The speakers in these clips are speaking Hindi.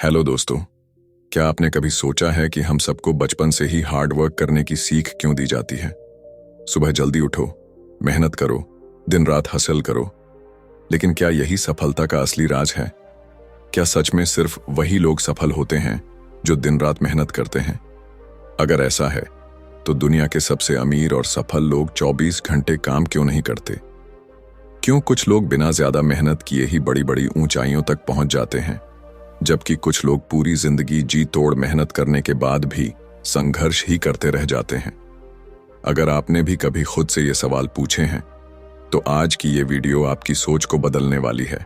हेलो दोस्तों, क्या आपने कभी सोचा है कि हम सबको बचपन से ही हार्ड वर्क करने की सीख क्यों दी जाती है? सुबह जल्दी उठो, मेहनत करो, दिन रात हसल करो। लेकिन क्या यही सफलता का असली राज है? क्या सच में सिर्फ वही लोग सफल होते हैं जो दिन रात मेहनत करते हैं? अगर ऐसा है तो दुनिया के सबसे अमीर और सफल लोग 24 घंटे काम क्यों नहीं करते? क्यों कुछ लोग बिना ज्यादा मेहनत किए ही बड़ी बड़ी ऊंचाइयों तक पहुंच जाते हैं, जबकि कुछ लोग पूरी जिंदगी जी तोड़ मेहनत करने के बाद भी संघर्ष ही करते रह जाते हैं? अगर आपने भी कभी खुद से ये सवाल पूछे हैं तो आज की ये वीडियो आपकी सोच को बदलने वाली है,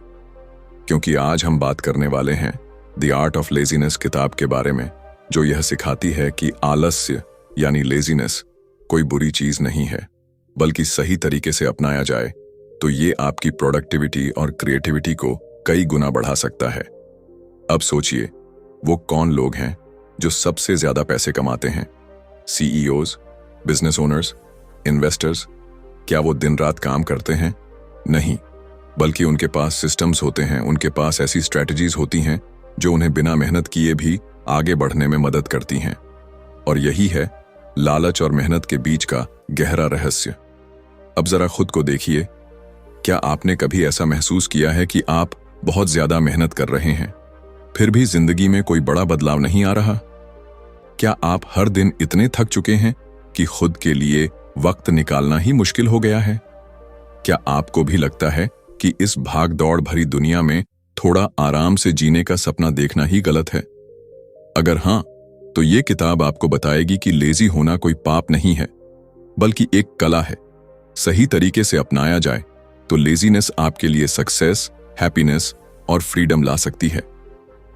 क्योंकि आज हम बात करने वाले हैं द आर्ट ऑफ लेजीनेस किताब के बारे में, जो यह सिखाती है कि आलस्य यानी लेजीनेस कोई बुरी चीज नहीं है, बल्कि सही तरीके से अपनाया जाए तो ये आपकी प्रोडक्टिविटी और क्रिएटिविटी को कई गुना बढ़ा सकता है। अब सोचिए, वो कौन लोग हैं जो सबसे ज्यादा पैसे कमाते हैं? CEOs, business owners, investors. क्या वो दिन रात काम करते हैं? नहीं, बल्कि उनके पास सिस्टम्स होते हैं, उनके पास ऐसी स्ट्रैटेजीज होती हैं जो उन्हें बिना मेहनत किए भी आगे बढ़ने में मदद करती हैं। और यही है लालच और मेहनत के बीच का गहरा रहस्य। अब जरा खुद को देखिए, क्या आपने कभी ऐसा महसूस किया है कि आप बहुत ज्यादा मेहनत कर रहे हैं फिर भी जिंदगी में कोई बड़ा बदलाव नहीं आ रहा? क्या आप हर दिन इतने थक चुके हैं कि खुद के लिए वक्त निकालना ही मुश्किल हो गया है? क्या आपको भी लगता है कि इस भाग दौड़ भरी दुनिया में थोड़ा आराम से जीने का सपना देखना ही गलत है? अगर हां, तो ये किताब आपको बताएगी कि लेजी होना कोई पाप नहीं है, बल्कि एक कला है। सही तरीके से अपनाया जाए तो लेजीनेस आपके लिए सक्सेस, हैप्पीनेस और फ्रीडम ला सकती है।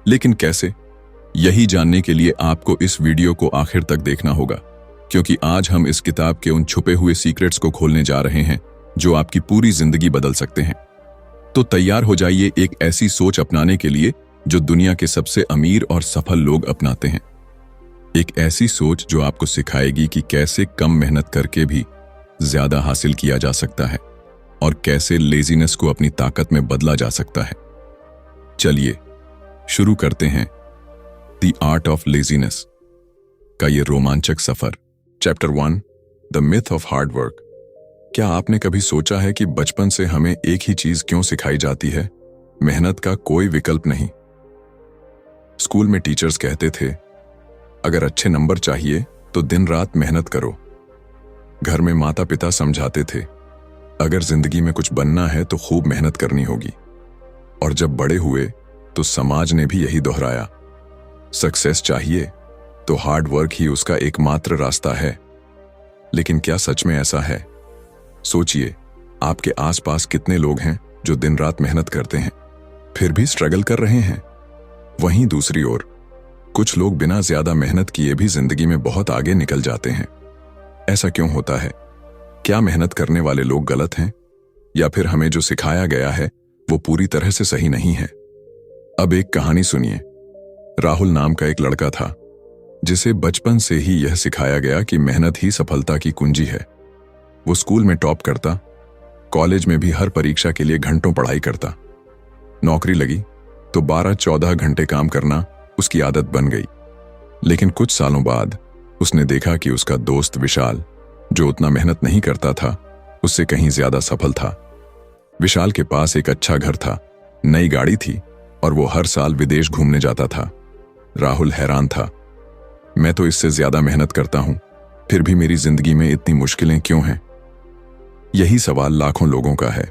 लेकिन कैसे? यही जानने के लिए आपको इस वीडियो को आखिर तक देखना होगा, क्योंकि आज हम इस किताब के उन छुपे हुए सीक्रेट्स को खोलने जा रहे हैं जो आपकी पूरी जिंदगी बदल सकते हैं। तो तैयार हो जाइए एक ऐसी सोच अपनाने के लिए जो दुनिया के सबसे अमीर और सफल लोग अपनाते हैं। एक ऐसी सोच जो आपको सिखाएगी कि कैसे कम मेहनत करके भी ज्यादा हासिल किया जा सकता है और कैसे लेजीनेस को अपनी ताकत में बदला जा सकता है। चलिए शुरू करते हैं द आर्ट ऑफ लेजीनेस का ये रोमांचक सफर। Chapter 1, the myth of hard work. क्या आपने कभी सोचा है कि बचपन से हमें एक ही चीज क्यों सिखाई जाती है? मेहनत का कोई विकल्प नहीं। स्कूल में टीचर्स कहते थे, अगर अच्छे नंबर चाहिए तो दिन रात मेहनत करो। घर में माता पिता समझाते थे, अगर जिंदगी में कुछ बनना है तो खूब मेहनत करनी होगी। और जब बड़े हुए तो समाज ने भी यही दोहराया, सक्सेस चाहिए तो हार्ड वर्क ही उसका एकमात्र रास्ता है। लेकिन क्या सच में ऐसा है? सोचिए, आपके आसपास कितने लोग हैं जो दिन रात मेहनत करते हैं फिर भी स्ट्रगल कर रहे हैं? वहीं दूसरी ओर कुछ लोग बिना ज्यादा मेहनत किए भी जिंदगी में बहुत आगे निकल जाते हैं। ऐसा क्यों होता है? क्या मेहनत करने वाले लोग गलत हैं, या फिर हमें जो सिखाया गया है वो पूरी तरह से सही नहीं है? अब एक कहानी सुनिए। राहुल नाम का एक लड़का था जिसे बचपन से ही यह सिखाया गया कि मेहनत ही सफलता की कुंजी है। वो स्कूल में टॉप करता, कॉलेज में भी हर परीक्षा के लिए घंटों पढ़ाई करता। नौकरी लगी तो 12-14 घंटे काम करना उसकी आदत बन गई। लेकिन कुछ सालों बाद उसने देखा कि उसका दोस्त विशाल, जो उतना मेहनत नहीं करता था, उससे कहीं ज्यादा सफल था। विशाल के पास एक अच्छा घर था, नई गाड़ी थी और वो हर साल विदेश घूमने जाता था। राहुल हैरान था, मैं तो इससे ज्यादा मेहनत करता हूं, फिर भी मेरी जिंदगी में इतनी मुश्किलें क्यों हैं? यही सवाल लाखों लोगों का है।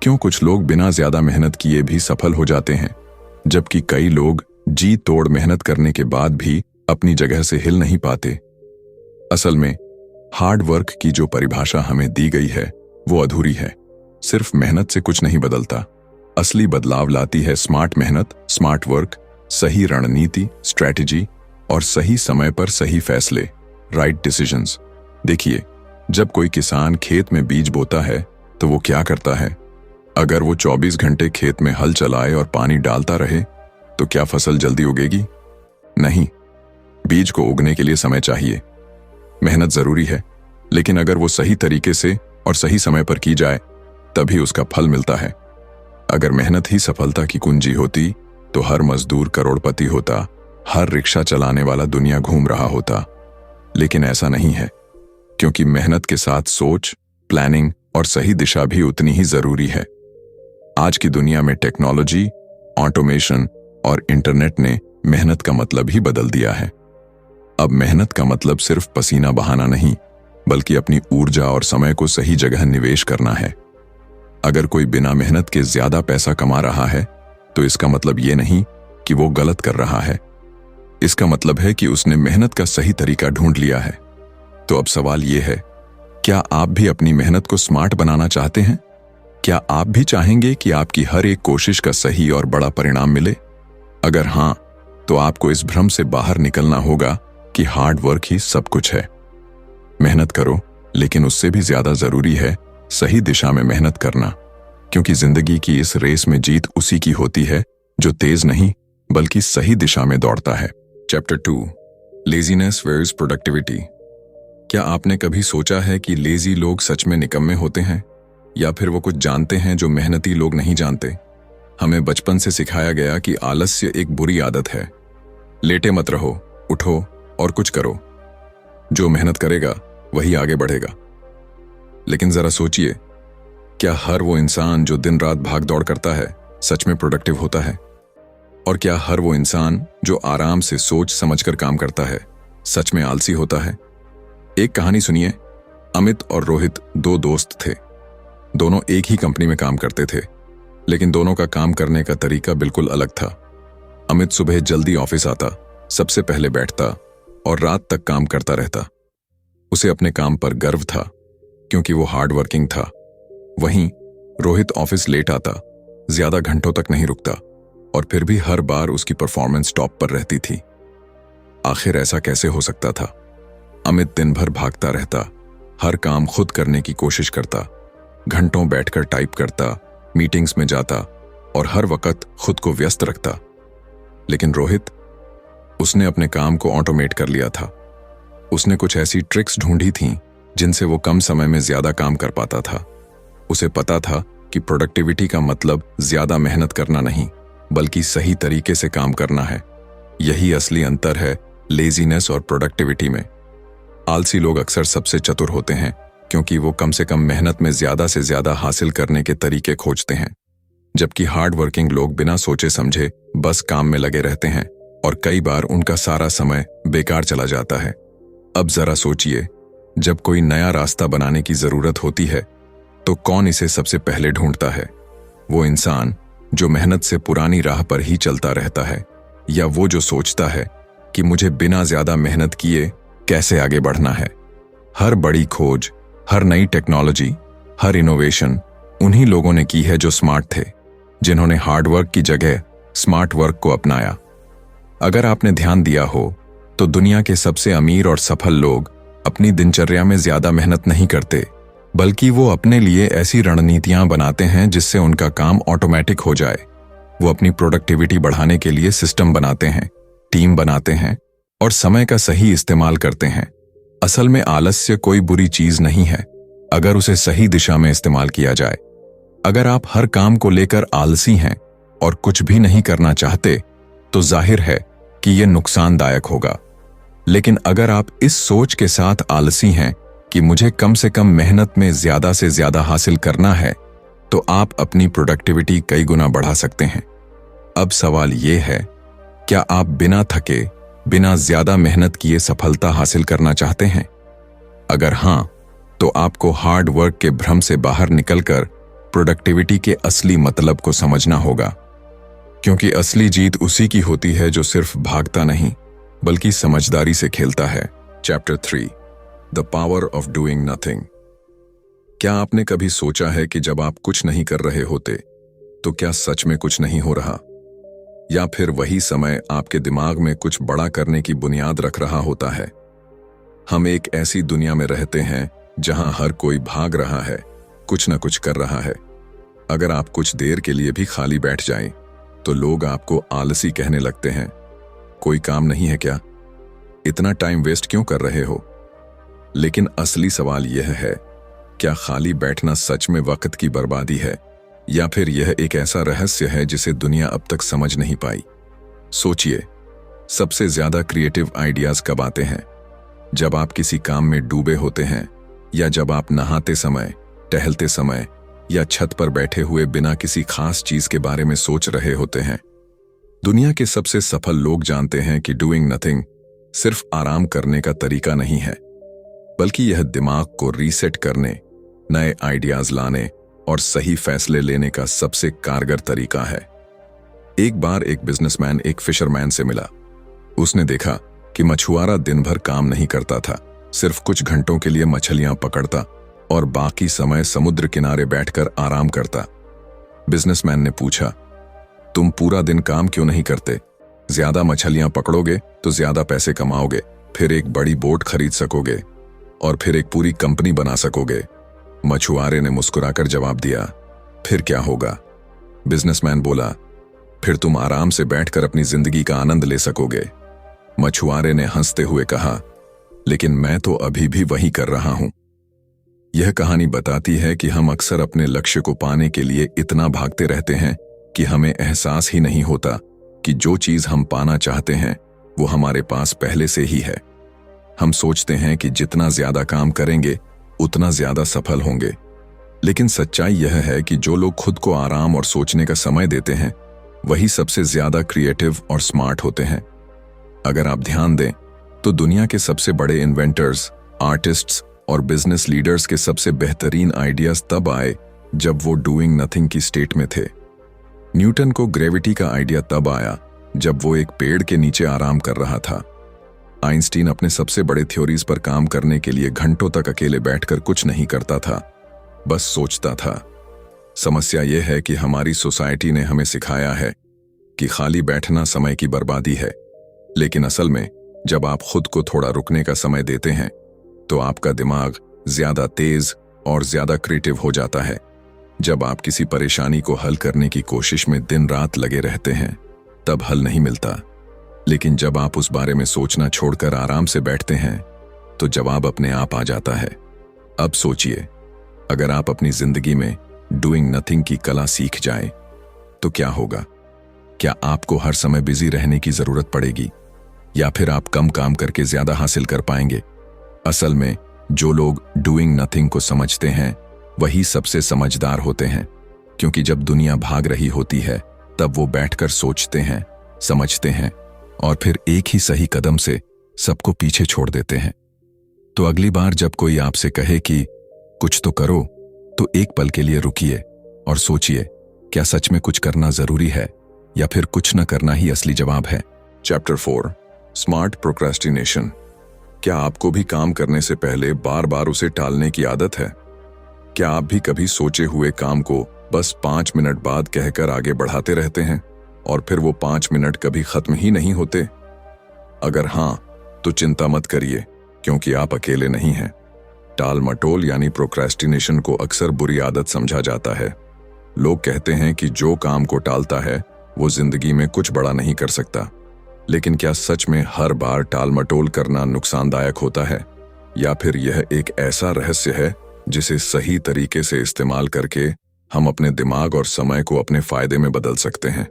क्यों कुछ लोग बिना ज्यादा मेहनत किए भी सफल हो जाते हैं, जबकि कई लोग जी तोड़ मेहनत करने के बाद भी अपनी जगह से हिल नहीं पाते? असल में हार्ड वर्क की जो परिभाषा हमें दी गई है वो अधूरी है। सिर्फ मेहनत से कुछ नहीं बदलता। असली बदलाव लाती है स्मार्ट मेहनत, स्मार्ट वर्क, सही रणनीति, स्ट्रैटेजी और सही समय पर सही फैसले, राइट डिसीजंस। देखिए, जब कोई किसान खेत में बीज बोता है तो वो क्या करता है? अगर वो 24 घंटे खेत में हल चलाए और पानी डालता रहे तो क्या फसल जल्दी उगेगी? नहीं। बीज को उगने के लिए समय चाहिए। मेहनत जरूरी है, लेकिन अगर वो सही तरीके से और सही समय पर की जाए तभी उसका फल मिलता है। अगर मेहनत ही सफलता की कुंजी होती तो हर मजदूर करोड़पति होता, हर रिक्शा चलाने वाला दुनिया घूम रहा होता। लेकिन ऐसा नहीं है, क्योंकि मेहनत के साथ सोच, प्लानिंग और सही दिशा भी उतनी ही जरूरी है। आज की दुनिया में टेक्नोलॉजी, ऑटोमेशन और इंटरनेट ने मेहनत का मतलब ही बदल दिया है। अब मेहनत का मतलब सिर्फ पसीना बहाना नहीं, बल्कि अपनी ऊर्जा और समय को सही जगह निवेश करना है। अगर कोई बिना मेहनत के ज्यादा पैसा कमा रहा है, तो इसका मतलब ये नहीं कि वो गलत कर रहा है। इसका मतलब है कि उसने मेहनत का सही तरीका ढूंढ लिया है। तो अब सवाल ये है, क्या आप भी अपनी मेहनत को स्मार्ट बनाना चाहते हैं? क्या आप भी चाहेंगे कि आपकी हर एक कोशिश का सही और बड़ा परिणाम मिले? अगर हां, तो आपको इस भ्रम से बाहर निकलना होगा कि हार्ड वर्क ही सब कुछ है। मेहनत करो, लेकिन उससे भी ज्यादा जरूरी है सही दिशा में मेहनत करना, क्योंकि जिंदगी की इस रेस में जीत उसी की होती है जो तेज नहीं बल्कि सही दिशा में दौड़ता है। Chapter 2, laziness versus productivity. क्या आपने कभी सोचा है कि लेजी लोग सच में निकम्मे होते हैं, या फिर वो कुछ जानते हैं जो मेहनती लोग नहीं जानते? हमें बचपन से सिखाया गया कि आलस्य एक बुरी आदत है। लेटे मत रहो, उठो और कुछ करो। जो मेहनत करेगा वही आगे बढ़ेगा। लेकिन जरा सोचिए, क्या हर वो इंसान जो दिन रात भाग दौड़ करता है सच में प्रोडक्टिव होता है? और क्या हर वो इंसान जो आराम से सोच समझकर काम करता है सच में आलसी होता है? एक कहानी सुनिए। अमित और रोहित दो दोस्त थे। दोनों एक ही कंपनी में काम करते थे, लेकिन दोनों का काम करने का तरीका बिल्कुल अलग था। अमित सुबह जल्दी ऑफिस आता, सबसे पहले बैठता और रात तक काम करता रहता। उसे अपने काम पर गर्व था, क्योंकि वो हार्ड वर्किंग था। वहीं रोहित ऑफिस लेट आता, ज्यादा घंटों तक नहीं रुकता, और फिर भी हर बार उसकी परफॉर्मेंस टॉप पर रहती थी। आखिर ऐसा कैसे हो सकता था? अमित दिन भर भागता रहता, हर काम खुद करने की कोशिश करता, घंटों बैठकर टाइप करता, मीटिंग्स में जाता और हर वक्त खुद को व्यस्त रखता। लेकिन रोहित, उसने अपने काम को ऑटोमेट कर लिया था। उसने कुछ ऐसी ट्रिक्स ढूंढी थीं जिनसे वो कम समय में ज्यादा काम कर पाता था। उसे पता था कि प्रोडक्टिविटी का मतलब ज्यादा मेहनत करना नहीं, बल्कि सही तरीके से काम करना है। यही असली अंतर है लेजीनेस और प्रोडक्टिविटी में। आलसी लोग अक्सर सबसे चतुर होते हैं, क्योंकि वो कम से कम मेहनत में ज्यादा से ज्यादा हासिल करने के तरीके खोजते हैं, जबकि हार्ड वर्किंग लोग बिना सोचे समझे बस काम में लगे रहते हैं और कई बार उनका सारा समय बेकार चला जाता है। अब जरा सोचिए, जब कोई नया रास्ता बनाने की जरूरत होती है तो कौन इसे सबसे पहले ढूंढता है? वो इंसान जो मेहनत से पुरानी राह पर ही चलता रहता है, या वो जो सोचता है कि मुझे बिना ज्यादा मेहनत किए कैसे आगे बढ़ना है? हर बड़ी खोज, हर नई टेक्नोलॉजी, हर इनोवेशन उन्हीं लोगों ने की है जो स्मार्ट थे, जिन्होंने हार्ड वर्क की जगह स्मार्ट वर्क को अपनाया। अगर आपने ध्यान दिया हो तो दुनिया के सबसे अमीर और सफल लोग अपनी दिनचर्या में ज्यादा मेहनत नहीं करते, बल्कि वो अपने लिए ऐसी रणनीतियां बनाते हैं जिससे उनका काम ऑटोमेटिक हो जाए। वो अपनी प्रोडक्टिविटी बढ़ाने के लिए सिस्टम बनाते हैं, टीम बनाते हैं और समय का सही इस्तेमाल करते हैं। असल में आलस्य कोई बुरी चीज नहीं है, अगर उसे सही दिशा में इस्तेमाल किया जाए। अगर आप हर काम को लेकर आलसी हैं और कुछ भी नहीं करना चाहते, तो जाहिर है कि यह नुकसानदायक होगा। लेकिन अगर आप इस सोच के साथ आलसी हैं कि मुझे कम से कम मेहनत में ज्यादा से ज्यादा हासिल करना है, तो आप अपनी प्रोडक्टिविटी कई गुना बढ़ा सकते हैं। अब सवाल यह है, क्या आप बिना थके, बिना ज्यादा मेहनत किए सफलता हासिल करना चाहते हैं? अगर हां, तो आपको हार्ड वर्क के भ्रम से बाहर निकलकर प्रोडक्टिविटी के असली मतलब को समझना होगा, क्योंकि असली जीत उसी की होती है जो सिर्फ भागता नहीं, बल्कि समझदारी से खेलता है। Chapter 3, the power of doing nothing. क्या आपने कभी सोचा है कि जब आप कुछ नहीं कर रहे होते, तो क्या सच में कुछ नहीं हो रहा? या फिर वही समय आपके दिमाग में कुछ बड़ा करने की बुनियाद रख रहा होता है? हम एक ऐसी दुनिया में रहते हैं जहां हर कोई भाग रहा है, कुछ न कुछ कर रहा है। अगर आप कुछ देर के लिए भी खाली बैठ जाएं, तो लोग आपको आलसी कहने लगते हैं। कोई काम नहीं है क्या? इतना टाइम वेस्ट क्यों कर रहे हो? लेकिन असली सवाल यह है, क्या खाली बैठना सच में वक्त की बर्बादी है, या फिर यह एक ऐसा रहस्य है जिसे दुनिया अब तक समझ नहीं पाई? सोचिए, सबसे ज्यादा क्रिएटिव आइडियाज कब आते हैं? जब आप किसी काम में डूबे होते हैं, या जब आप नहाते समय, टहलते समय या छत पर बैठे हुए बिना किसी खास चीज के बारे में सोच रहे होते हैं। दुनिया के सबसे सफल लोग जानते हैं कि डूइंग नथिंग सिर्फ आराम करने का तरीका नहीं है, बल्कि यह दिमाग को रीसेट करने, नए आइडियाज लाने और सही फैसले लेने का सबसे कारगर तरीका है। एक बार एक बिजनेसमैन एक फिशरमैन से मिला। उसने देखा कि मछुआरा दिन भर काम नहीं करता था, सिर्फ कुछ घंटों के लिए मछलियां पकड़ता और बाकी समय समुद्र किनारे बैठकर आराम करता। बिजनेसमैन ने पूछा, तुम पूरा दिन काम क्यों नहीं करते? ज्यादा मछलियां पकड़ोगे तो ज्यादा पैसे कमाओगे, फिर एक बड़ी बोट खरीद सकोगे और फिर एक पूरी कंपनी बना सकोगे। मछुआरे ने मुस्कुराकर जवाब दिया, फिर क्या होगा? बिजनेसमैन बोला, फिर तुम आराम से बैठकर अपनी जिंदगी का आनंद ले सकोगे। मछुआरे ने हंसते हुए कहा, लेकिन मैं तो अभी भी वही कर रहा हूं। यह कहानी बताती है कि हम अक्सर अपने लक्ष्य को पाने के लिए इतना भागते रहते हैं कि हमें एहसास ही नहीं होता कि जो चीज हम पाना चाहते हैं वो हमारे पास पहले से ही है। हम सोचते हैं कि जितना ज्यादा काम करेंगे उतना ज्यादा सफल होंगे, लेकिन सच्चाई यह है कि जो लोग खुद को आराम और सोचने का समय देते हैं वही सबसे ज्यादा क्रिएटिव और स्मार्ट होते हैं। अगर आप ध्यान दें तो दुनिया के सबसे बड़े इन्वेंटर्स, आर्टिस्ट्स और बिजनेस लीडर्स के सबसे बेहतरीन आइडियाज तब आए जब वो डूइंग नथिंग की स्टेट में थे। न्यूटन को ग्रेविटी का आइडिया तब आया जब वो एक पेड़ के नीचे आराम कर रहा था। आइंस्टीन अपने सबसे बड़े थ्योरीज पर काम करने के लिए घंटों तक अकेले बैठकर कुछ नहीं करता था, बस सोचता था। समस्या यह है कि हमारी सोसाइटी ने हमें सिखाया है कि खाली बैठना समय की बर्बादी है, लेकिन असल में जब आप खुद को थोड़ा रुकने का समय देते हैं तो आपका दिमाग ज्यादा तेज और ज्यादा क्रिएटिव हो जाता है। जब आप किसी परेशानी को हल करने की कोशिश में दिन रात लगे रहते हैं तब हल नहीं मिलता, लेकिन जब आप उस बारे में सोचना छोड़कर आराम से बैठते हैं तो जवाब अपने आप आ जाता है। अब सोचिए, अगर आप अपनी जिंदगी में डूइंग नथिंग की कला सीख जाएं तो क्या होगा? क्या आपको हर समय बिजी रहने की जरूरत पड़ेगी, या फिर आप कम काम करके ज्यादा हासिल कर पाएंगे? असल में जो लोग डूइंग नथिंग को समझते हैं वही सबसे समझदार होते हैं, क्योंकि जब दुनिया भाग रही होती है तब वो बैठकर सोचते हैं, समझते हैं और फिर एक ही सही कदम से सबको पीछे छोड़ देते हैं। तो अगली बार जब कोई आपसे कहे कि कुछ तो करो, तो एक पल के लिए रुकिए और सोचिए, क्या सच में कुछ करना जरूरी है या फिर कुछ न करना ही असली जवाब है? Chapter 4, smart procrastination. क्या आपको भी काम करने से पहले बार बार उसे टालने की आदत है? क्या आप भी कभी सोचे हुए काम को बस 5 मिनट बाद कहकर आगे बढ़ाते रहते हैं और फिर वो 5 मिनट कभी खत्म ही नहीं होते? अगर हां, तो चिंता मत करिए, क्योंकि आप अकेले नहीं हैं। टाल मटोल यानी प्रोक्रेस्टिनेशन को अक्सर बुरी आदत समझा जाता है। लोग कहते हैं कि जो काम को टालता है वो जिंदगी में कुछ बड़ा नहीं कर सकता, लेकिन क्या सच में हर बार टाल मटोल करना नुकसानदायक होता है, या फिर यह एक ऐसा रहस्य है जिसे सही तरीके से इस्तेमाल करके हम अपने दिमाग और समय को अपने फायदे में बदल सकते हैं?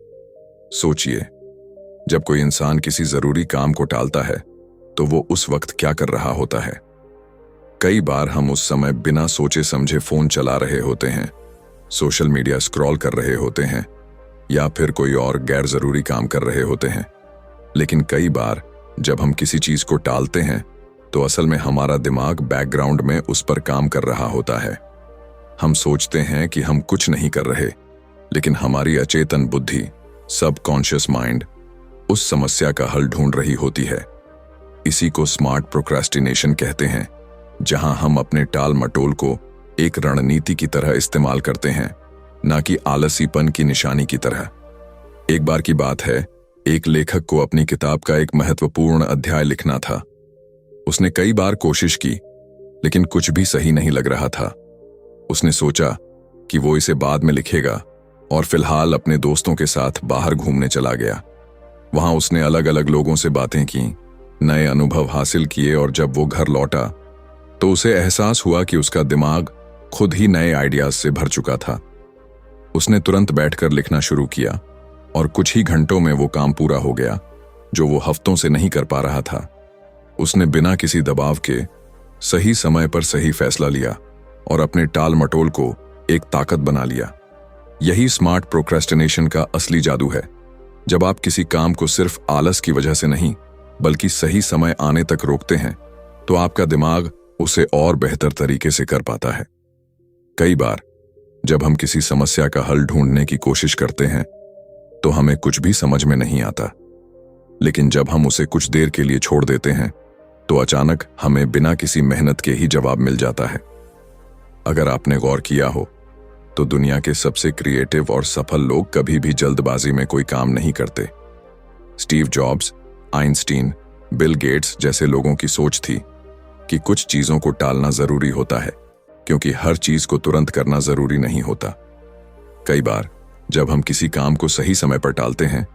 सोचिए, जब कोई इंसान किसी जरूरी काम को टालता है तो वो उस वक्त क्या कर रहा होता है? कई बार हम उस समय बिना सोचे समझे फोन चला रहे होते हैं, सोशल मीडिया स्क्रॉल कर रहे होते हैं या फिर कोई और गैर जरूरी काम कर रहे होते हैं। लेकिन कई बार जब हम किसी चीज को टालते हैं तो असल में हमारा दिमाग बैकग्राउंड में उस पर काम कर रहा होता है। हम सोचते हैं कि हम कुछ नहीं कर रहे, लेकिन हमारी अचेतन बुद्धि, सबकॉन्शियस माइंड, उस समस्या का हल ढूंढ रही होती है। इसी को स्मार्ट प्रोक्रेस्टिनेशन कहते हैं, जहां हम अपने टाल मटोल को एक रणनीति की तरह इस्तेमाल करते हैं, ना कि आलसीपन की निशानी की तरह। एक बार की बात है, एक लेखक को अपनी किताब का एक महत्वपूर्ण अध्याय लिखना था। उसने कई बार कोशिश की, लेकिन कुछ भी सही नहीं लग रहा था। उसने सोचा कि वो इसे बाद में लिखेगा और फिलहाल अपने दोस्तों के साथ बाहर घूमने चला गया। वहां उसने अलग अलग लोगों से बातें की, नए अनुभव हासिल किए और जब वो घर लौटा तो उसे एहसास हुआ कि उसका दिमाग खुद ही नए आइडियाज से भर चुका था। उसने तुरंत बैठकर लिखना शुरू किया, और कुछ ही घंटों में वो काम पूरा हो गया जो वो हफ्तों से नहीं कर पा रहा था। उसने बिना किसी दबाव के सही समय पर सही फैसला लिया और अपने टाल मटोल को एक ताकत बना लिया। यही स्मार्ट प्रोक्रेस्टिनेशन का असली जादू है। जब आप किसी काम को सिर्फ आलस की वजह से नहीं बल्कि सही समय आने तक रोकते हैं तो आपका दिमाग उसे और बेहतर तरीके से कर पाता है। कई बार जब हम किसी समस्या का हल ढूंढने की कोशिश करते हैं तो हमें कुछ भी समझ में नहीं आता, लेकिन जब हम उसे कुछ देर के लिए छोड़ देते हैं तो अचानक हमें बिना किसी मेहनत के ही जवाब मिल जाता है। अगर आपने गौर किया हो तो दुनिया के सबसे क्रिएटिव और सफल लोग कभी भी जल्दबाजी में कोई काम नहीं करते। Steve jobs, Einstein, Bill Gates जैसे लोगों की सोच थी कि कुछ चीजों को टालना जरूरी होता है, क्योंकि हर चीज को तुरंत करना जरूरी नहीं होता। कई बार जब हम किसी काम को सही समय पर टालते हैं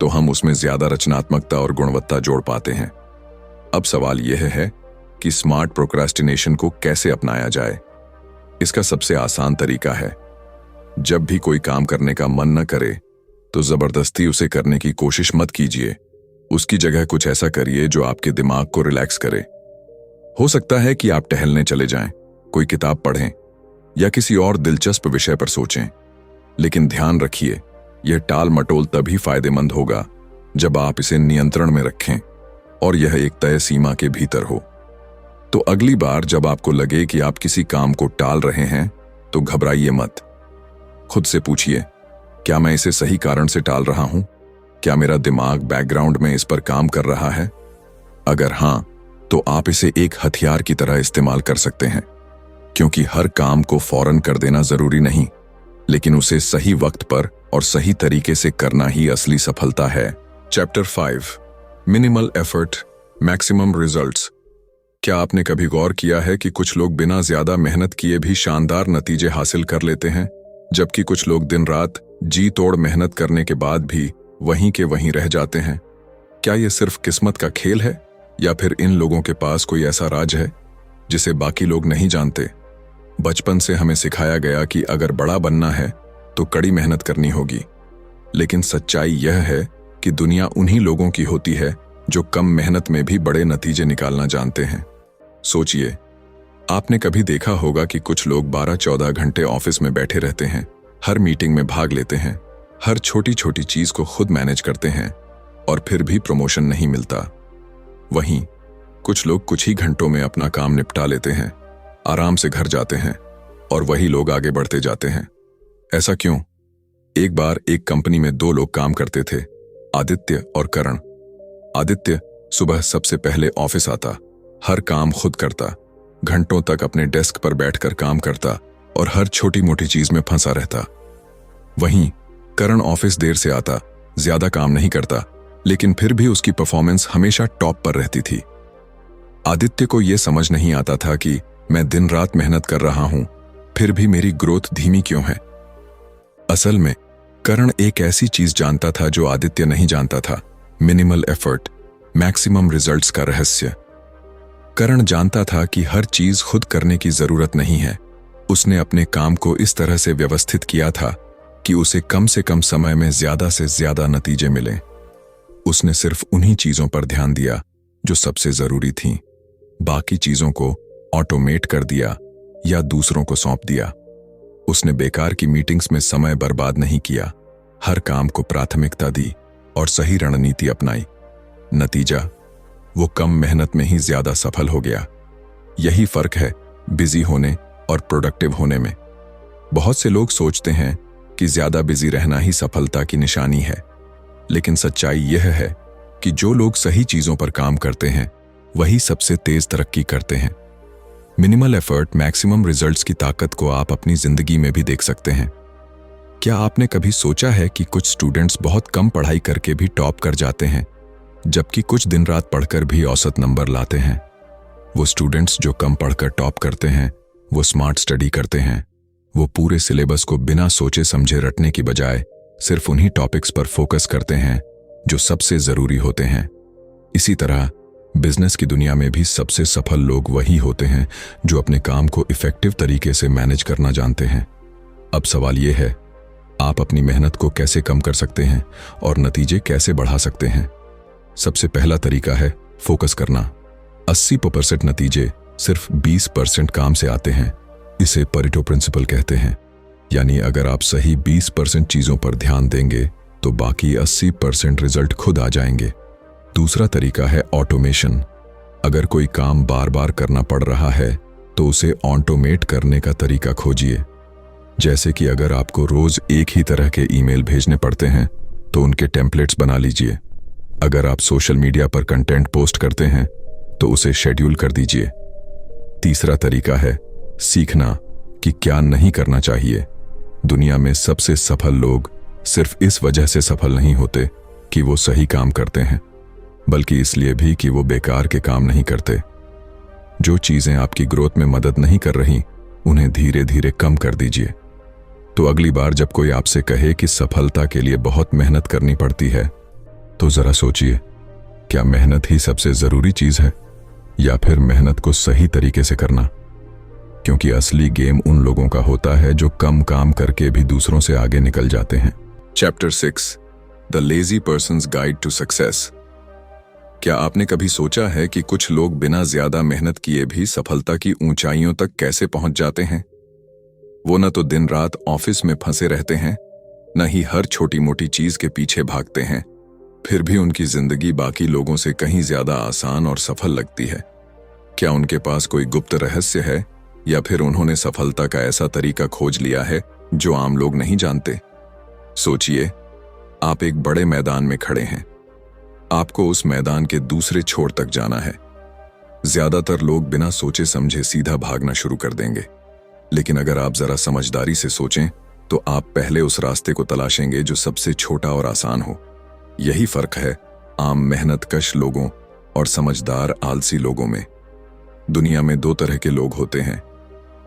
तो हम उसमें ज्यादा रचनात्मकता और गुणवत्ता जोड़ पाते हैं। अब सवाल यह है कि स्मार्ट प्रोक्रेस्टिनेशन को कैसे अपनाया जाए। इसका सबसे आसान तरीका है, जब भी कोई काम करने का मन न करे तो जबरदस्ती उसे करने की कोशिश मत कीजिए। उसकी जगह कुछ ऐसा करिए जो आपके दिमाग को रिलैक्स करे। हो सकता है कि आप टहलने चले जाएं, कोई किताब पढ़ें या किसी और दिलचस्प विषय पर सोचें, लेकिन ध्यान रखिए, यह टाल मटोल तभी फायदेमंद होगा जब आप इसे नियंत्रण में रखें और यह एक तय सीमा के भीतर हो। तो अगली बार जब आपको लगे कि आप किसी काम को टाल रहे हैं तो घबराइए मत। खुद से पूछिए, क्या मैं इसे सही कारण से टाल रहा हूं? क्या मेरा दिमाग बैकग्राउंड में इस पर काम कर रहा है? अगर हां, तो आप इसे एक हथियार की तरह इस्तेमाल कर सकते हैं, क्योंकि हर काम को फौरन कर देना जरूरी नहीं, लेकिन उसे सही वक्त पर और सही तरीके से करना ही असली सफलता है। Chapter 5, minimal effort, maximum results. क्या आपने कभी गौर किया है कि कुछ लोग बिना ज्यादा मेहनत किए भी शानदार नतीजे हासिल कर लेते हैं, जबकि कुछ लोग दिन रात जी तोड़ मेहनत करने के बाद भी वहीं के वहीं रह जाते हैं? क्या यह सिर्फ किस्मत का खेल है या फिर इन लोगों के पास कोई ऐसा राज है जिसे बाकी लोग नहीं जानते? बचपन से हमें सिखाया गया कि अगर बड़ा बनना है तो कड़ी मेहनत करनी होगी, लेकिन सच्चाई यह है कि दुनिया उन्हीं लोगों की होती है जो कम मेहनत में भी बड़े नतीजे निकालना जानते हैं। सोचिए, आपने कभी देखा होगा कि कुछ लोग 12-14 घंटे ऑफिस में बैठे रहते हैं, हर मीटिंग में भाग लेते हैं, हर छोटी छोटी चीज को खुद मैनेज करते हैं और फिर भी प्रमोशन नहीं मिलता। वहीं कुछ लोग कुछ ही घंटों में अपना काम निपटा लेते हैं, आराम से घर जाते हैं और वही लोग आगे बढ़ते जाते हैं। ऐसा क्यों? एक बार एक कंपनी में 2 लोग काम करते थे, आदित्य और करण। आदित्य सुबह सबसे पहले ऑफिस आता, हर काम खुद करता, घंटों तक अपने डेस्क पर बैठकर काम करता और हर छोटी मोटी चीज में फंसा रहता। वहीं करण ऑफिस देर से आता, ज्यादा काम नहीं करता, लेकिन फिर भी उसकी परफॉर्मेंस हमेशा टॉप पर रहती थी। आदित्य को यह समझ नहीं आता था कि मैं दिन रात मेहनत कर रहा हूं, फिर भी मेरी ग्रोथ धीमी क्यों है। असल में करण एक ऐसी चीज जानता था जो आदित्य नहीं जानता था, मिनिमल एफर्ट, मैक्सिमम रिजल्ट्स का रहस्य। करण जानता था कि हर चीज खुद करने की जरूरत नहीं है। उसने अपने काम को इस तरह से व्यवस्थित किया था कि उसे कम से कम समय में ज्यादा से ज्यादा नतीजे मिले। उसने सिर्फ उन्हीं चीजों पर ध्यान दिया जो सबसे जरूरी थीं, बाकी चीजों को ऑटोमेट कर दिया या दूसरों को सौंप दिया। उसने बेकार की मीटिंग्स में समय बर्बाद नहीं किया, हर काम को प्राथमिकता दी और सही रणनीति अपनाई। नतीजा, वो कम मेहनत में ही ज्यादा सफल हो गया। यही फर्क है बिजी होने और प्रोडक्टिव होने में। बहुत से लोग सोचते हैं कि ज्यादा बिजी रहना ही सफलता की निशानी है, लेकिन सच्चाई यह है कि जो लोग सही चीजों पर काम करते हैं वही सबसे तेज तरक्की करते हैं। मिनिमल एफर्ट, मैक्सिमम रिजल्ट्स की ताकत को आप अपनी जिंदगी में भी देख सकते हैं। क्या आपने कभी सोचा है कि कुछ स्टूडेंट्स बहुत कम पढ़ाई करके भी टॉप कर जाते हैं, जबकि कुछ दिन रात पढ़कर भी औसत नंबर लाते हैं? वो स्टूडेंट्स जो कम पढ़कर टॉप करते हैं, वो स्मार्ट स्टडी करते हैं। वो पूरे सिलेबस को बिना सोचे समझे रटने की बजाय सिर्फ उन्हीं टॉपिक्स पर फोकस करते हैं जो सबसे जरूरी होते हैं। इसी तरह बिजनेस की दुनिया में भी सबसे सफल लोग वही होते हैं जो अपने काम को इफेक्टिव तरीके से मैनेज करना जानते हैं। अब सवाल यह है, आप अपनी मेहनत को कैसे कम कर सकते हैं और नतीजे कैसे बढ़ा सकते हैं। सबसे पहला तरीका है फोकस करना। 80% नतीजे सिर्फ 20% काम से आते हैं। इसे परेटो प्रिंसिपल कहते हैं। यानी अगर आप सही 20% चीजों पर ध्यान देंगे तो बाकी 80% रिजल्ट खुद आ जाएंगे। दूसरा तरीका है ऑटोमेशन। अगर कोई काम बार बार करना पड़ रहा है तो उसे ऑटोमेट करने का तरीका खोजिए। जैसे कि अगर आपको रोज एक ही तरह के ईमेल भेजने पड़ते हैं तो उनके टेम्पलेट्स बना लीजिए। अगर आप सोशल मीडिया पर कंटेंट पोस्ट करते हैं तो उसे शेड्यूल कर दीजिए। तीसरा तरीका है सीखना कि क्या नहीं करना चाहिए। दुनिया में सबसे सफल लोग सिर्फ इस वजह से सफल नहीं होते कि वो सही काम करते हैं, बल्कि इसलिए भी कि वो बेकार के काम नहीं करते। जो चीजें आपकी ग्रोथ में मदद नहीं कर रही उन्हें धीरे धीरे कम कर दीजिए। तो अगली बार जब कोई आपसे कहे कि सफलता के लिए बहुत मेहनत करनी पड़ती है तो जरा सोचिए, क्या मेहनत ही सबसे जरूरी चीज है या फिर मेहनत को सही तरीके से करना। क्योंकि असली गेम उन लोगों का होता है जो कम काम करके भी दूसरों से आगे निकल जाते हैं। Chapter 6 the lazy persons guide to success. क्या आपने कभी सोचा है कि कुछ लोग बिना ज्यादा मेहनत किए भी सफलता की ऊंचाइयों तक कैसे पहुंच जाते हैं। वो न तो दिन रात ऑफिस में फंसे रहते हैं, न ही हर छोटी मोटी चीज के पीछे भागते हैं, फिर भी उनकी जिंदगी बाकी लोगों से कहीं ज्यादा आसान और सफल लगती है। क्या उनके पास कोई गुप्त रहस्य है या फिर उन्होंने सफलता का ऐसा तरीका खोज लिया है जो आम लोग नहीं जानते। सोचिए, आप एक बड़े मैदान में खड़े हैं। आपको उस मैदान के दूसरे छोर तक जाना है। ज्यादातर लोग बिना सोचे समझे सीधा भागना शुरू कर देंगे, लेकिन अगर आप जरा समझदारी से सोचें तो आप पहले उस रास्ते को तलाशेंगे जो सबसे छोटा और आसान हो। यही फर्क है आम मेहनतकश लोगों और समझदार आलसी लोगों में। दुनिया में दो तरह के लोग होते हैं,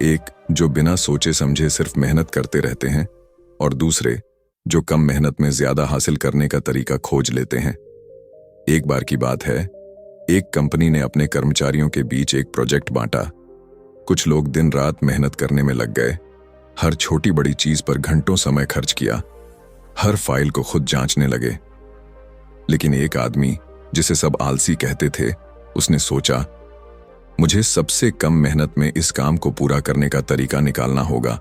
एक जो बिना सोचे समझे सिर्फ मेहनत करते रहते हैं और दूसरे जो कम मेहनत में ज्यादा हासिल करने का तरीका खोज लेते हैं। एक बार की बात है, एक कंपनी ने अपने कर्मचारियों के बीच एक प्रोजेक्ट बांटा। कुछ लोग दिन रात मेहनत करने में लग गए, हर छोटी बड़ी चीज पर घंटों समय खर्च किया, हर फाइल को खुद जांचने लगे। लेकिन एक आदमी जिसे सब आलसी कहते थे, उसने सोचा मुझे सबसे कम मेहनत में इस काम को पूरा करने का तरीका निकालना होगा।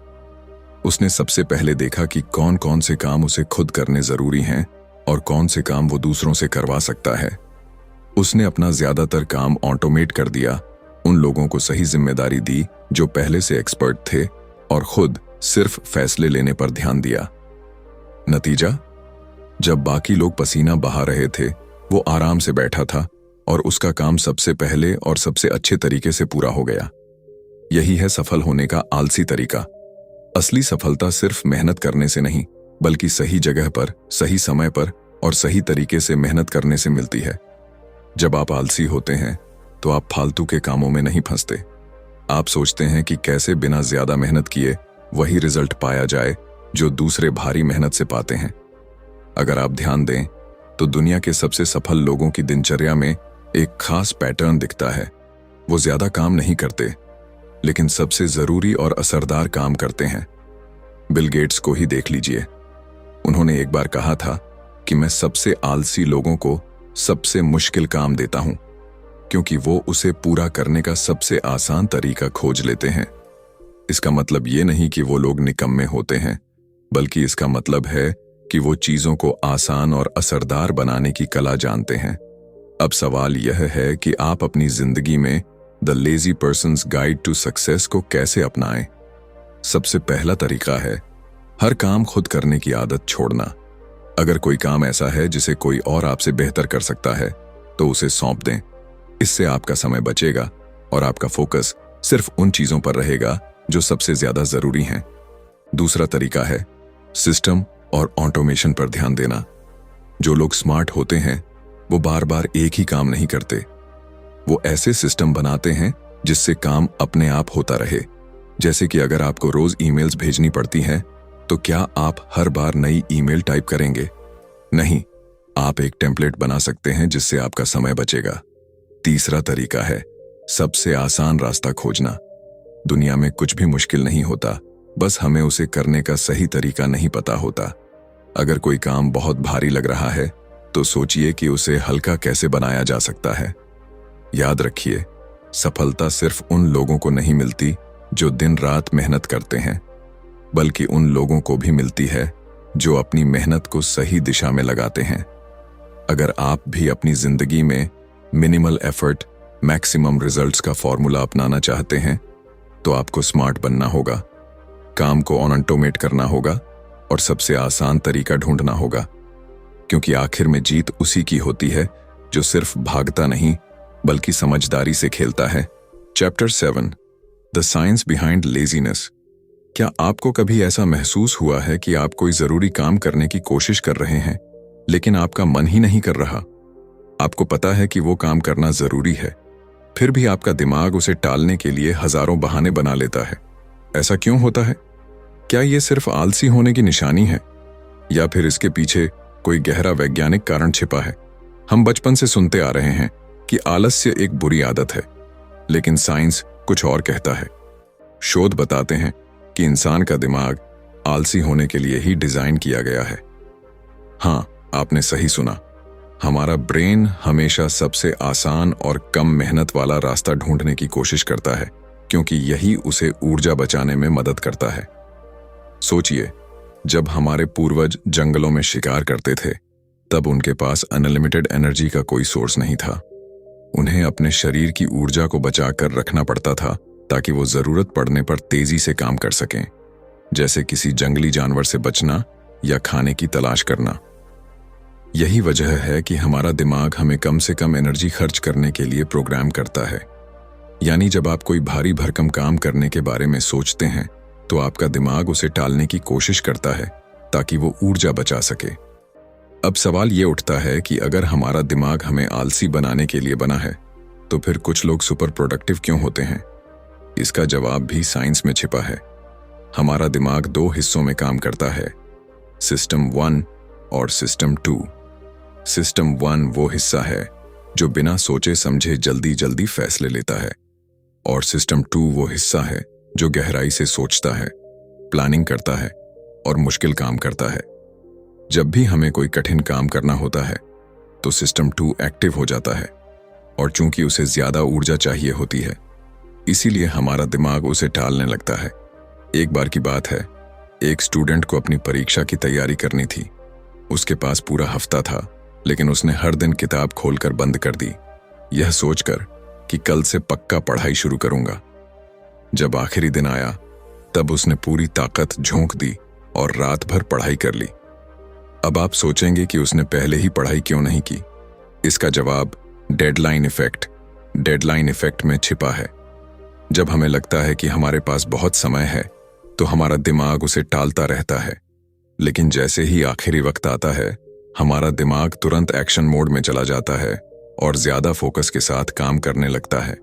उसने सबसे पहले देखा कि कौन कौन से काम उसे खुद करने जरूरी हैं और कौन से काम वो दूसरों से करवा सकता है। उसने अपना ज्यादातर काम ऑटोमेट कर दिया, उन लोगों को सही जिम्मेदारी दी जो पहले से एक्सपर्ट थे और खुद सिर्फ फैसले लेने पर ध्यान दिया। नतीजा, जब बाकी लोग पसीना बहा रहे थे, वो आराम से बैठा था और उसका काम सबसे पहले और सबसे अच्छे तरीके से पूरा हो गया। यही है सफल होने का आलसी तरीका। असली सफलता सिर्फ मेहनत करने से नहीं, बल्कि सही जगह पर, सही समय पर और सही तरीके से मेहनत करने से मिलती है। जब आप आलसी होते हैं तो आप फालतू के कामों में नहीं फंसते। आप सोचते हैं कि कैसे बिना ज्यादा मेहनत किए वही रिजल्ट पाया जाए जो दूसरे भारी मेहनत से पाते हैं। अगर आप ध्यान दें तो दुनिया के सबसे सफल लोगों की दिनचर्या में एक खास पैटर्न दिखता है। वो ज्यादा काम नहीं करते, लेकिन सबसे जरूरी और असरदार काम करते हैं। बिल गेट्स को ही देख लीजिए। उन्होंने एक बार कहा था कि मैं सबसे आलसी लोगों को सबसे मुश्किल काम देता हूं, क्योंकि वो उसे पूरा करने का सबसे आसान तरीका खोज लेते हैं। इसका मतलब ये नहीं कि वो लोग निकम्मे होते हैं, बल्कि इसका मतलब है कि वो चीजों को आसान और असरदार बनाने की कला जानते हैं। अब सवाल यह है कि आप अपनी जिंदगी में the lazy persons guide to success को कैसे अपनाएं। सबसे पहला तरीका है हर काम खुद करने की आदत छोड़ना। अगर कोई काम ऐसा है जिसे कोई और आपसे बेहतर कर सकता है तो उसे सौंप दें। इससे आपका समय बचेगा और आपका फोकस सिर्फ उन चीजों पर रहेगा जो सबसे ज्यादा जरूरी हैं। दूसरा तरीका है सिस्टम और ऑटोमेशन पर ध्यान देना। जो लोग स्मार्ट होते हैं वो बार बार एक ही काम नहीं करते। वो ऐसे सिस्टम बनाते हैं जिससे काम अपने आप होता रहे। जैसे कि अगर आपको रोज ईमेल्स भेजनी पड़ती हैं, तो क्या आप हर बार नई ईमेल टाइप करेंगे? नहीं, आप एक टेम्पलेट बना सकते हैं जिससे आपका समय बचेगा। तीसरा तरीका है सबसे आसान रास्ता खोजना। दुनिया में कुछ भी मुश्किल नहीं होता, बस हमें उसे करने का सही तरीका नहीं पता होता। अगर कोई काम बहुत भारी लग रहा है तो सोचिए कि उसे हल्का कैसे बनाया जा सकता है। याद रखिए, सफलता सिर्फ उन लोगों को नहीं मिलती जो दिन रात मेहनत करते हैं, बल्कि उन लोगों को भी मिलती है जो अपनी मेहनत को सही दिशा में लगाते हैं। अगर आप भी अपनी जिंदगी में मिनिमल एफर्ट मैक्सिमम रिजल्ट्स का फॉर्मूला अपनाना चाहते हैं तो आपको स्मार्ट बनना होगा, काम को ऑटोमेट करना होगा और सबसे आसान तरीका ढूंढना होगा, क्योंकि आखिर में जीत उसी की होती है जो सिर्फ भागता नहीं बल्कि समझदारी से खेलता है। Chapter 7, the science behind laziness. क्या आपको कभी ऐसा महसूस हुआ है कि आप कोई जरूरी काम करने की कोशिश कर रहे हैं लेकिन आपका मन ही नहीं कर रहा? आपको पता है कि वो काम करना जरूरी है, फिर भी आपका दिमाग उसे टालने के लिए हजारों बहाने बना लेता है। ऐसा क्यों होता है? क्या ये सिर्फ आलसी होने की निशानी है या फिर इसके पीछे कोई गहरा वैज्ञानिक कारण छिपा है? हम बचपन से सुनते आ रहे हैं कि आलस्य एक बुरी आदत है, लेकिन साइंस कुछ और कहता है। शोध बताते हैं कि इंसान का दिमाग आलसी होने के लिए ही डिजाइन किया गया है। हाँ, आपने सही सुना। हमारा ब्रेन हमेशा सबसे आसान और कम मेहनत वाला रास्ता ढूंढने की कोशिश करता है, क्योंकि यही उसे ऊर्जा बचाने में मदद करता है। सोचिए, जब हमारे पूर्वज जंगलों में शिकार करते थे, तब उनके पास अनलिमिटेड एनर्जी का कोई सोर्स नहीं था। उन्हें अपने शरीर की ऊर्जा को बचाकर रखना पड़ता था ताकि वो जरूरत पड़ने पर तेजी से काम कर सकें, जैसे किसी जंगली जानवर से बचना या खाने की तलाश करना। यही वजह है कि हमारा दिमाग हमें कम से कम एनर्जी खर्च करने के लिए प्रोग्राम करता है। यानी जब आप कोई भारी भरकम काम करने के बारे में सोचते हैं तो आपका दिमाग उसे टालने की कोशिश करता है ताकि वो ऊर्जा बचा सके। अब सवाल ये उठता है कि अगर हमारा दिमाग हमें आलसी बनाने के लिए बना है तो फिर कुछ लोग सुपर प्रोडक्टिव क्यों होते हैं? इसका जवाब भी साइंस में छिपा है। हमारा दिमाग 2 हिस्सों में काम करता है, सिस्टम 1 और सिस्टम 2। सिस्टम 1 वो हिस्सा है जो बिना सोचे समझे जल्दी जल्दी फैसले लेता है, और सिस्टम 2 वो हिस्सा है जो गहराई से सोचता है, प्लानिंग करता है और मुश्किल काम करता है। जब भी हमें कोई कठिन काम करना होता है तो सिस्टम 2 एक्टिव हो जाता है, और चूंकि उसे ज्यादा ऊर्जा चाहिए होती है, इसीलिए हमारा दिमाग उसे टालने लगता है। एक बार की बात है, एक स्टूडेंट को अपनी परीक्षा की तैयारी करनी थी। उसके पास पूरा हफ्ता था, लेकिन उसने हर दिन किताब खोलकर बंद कर दी, यह सोचकर कि कल से पक्का पढ़ाई शुरू करूंगा। जब आखिरी दिन आया, तब उसने पूरी ताकत झोंक दी और रात भर पढ़ाई कर ली। अब आप सोचेंगे कि उसने पहले ही पढ़ाई क्यों नहीं की। इसका जवाब डेडलाइन इफेक्ट में छिपा है। जब हमें लगता है कि हमारे पास बहुत समय है तो हमारा दिमाग उसे टालता रहता है, लेकिन जैसे ही आखिरी वक्त आता है, हमारा दिमाग तुरंत एक्शन मोड में चला जाता है और ज्यादा फोकस के साथ काम करने लगता है।